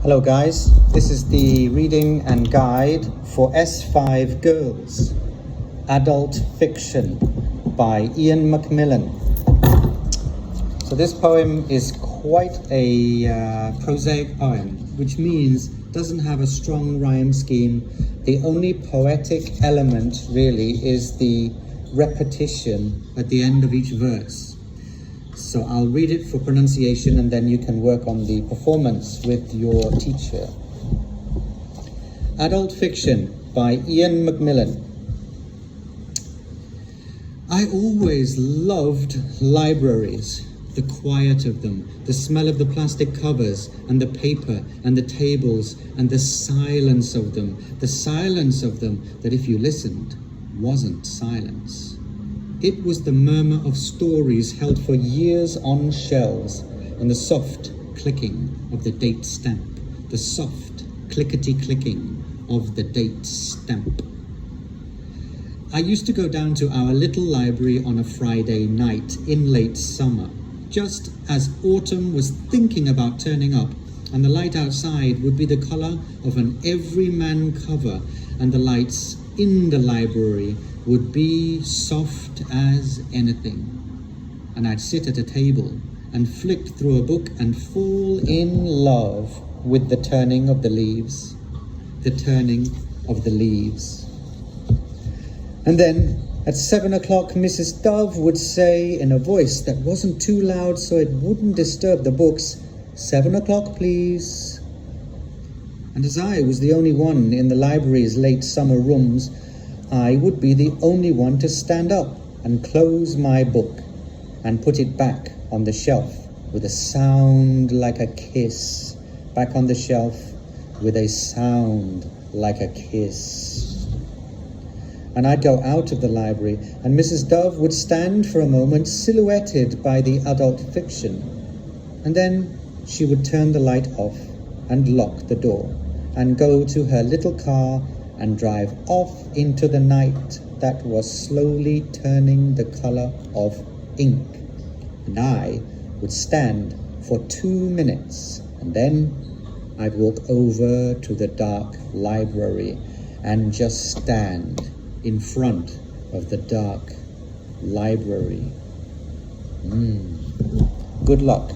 Hello guys, this is the reading and guide for S5 Girls, Adult Fiction by Ian Macmillan. So this poem is quite a prosaic poem, which means doesn't have a strong rhyme scheme. The only poetic element really is the repetition at the end of each verse. So I'll read it for pronunciation and then you can work on the performance with your teacher. Adult Fiction by Ian Macmillan. I always loved libraries, the quiet of them, the smell of the plastic covers and the paper and the tables and the silence of them that if you listened wasn't silence. It was the murmur of stories held for years on shelves and the soft clicking of the date stamp, the soft clickety-clicking of the date stamp. I used to go down to our little library on a Friday night in late summer, just as autumn was thinking about turning up, and the light outside would be the color of an everyman cover, and the lights in the library would be soft as anything. And I'd sit at a table and flick through a book and fall in love with the turning of the leaves, the turning of the leaves. And then at 7 o'clock, Mrs. Dove would say in a voice that wasn't too loud so it wouldn't disturb the books, 7 o'clock, please. And as I was the only one in the library's late summer rooms, I would be the only one to stand up and close my book and put it back on the shelf with a sound like a kiss. Back on the shelf with a sound like a kiss. And I'd go out of the library and Mrs. Dove would stand for a moment silhouetted by the adult fiction. And then she would turn the light off and lock the door and go to her little car and drive off into the night that was slowly turning the color of ink. And I would stand for 2 minutes, and then I'd walk over to the dark library and just stand in front of the dark library. Good luck.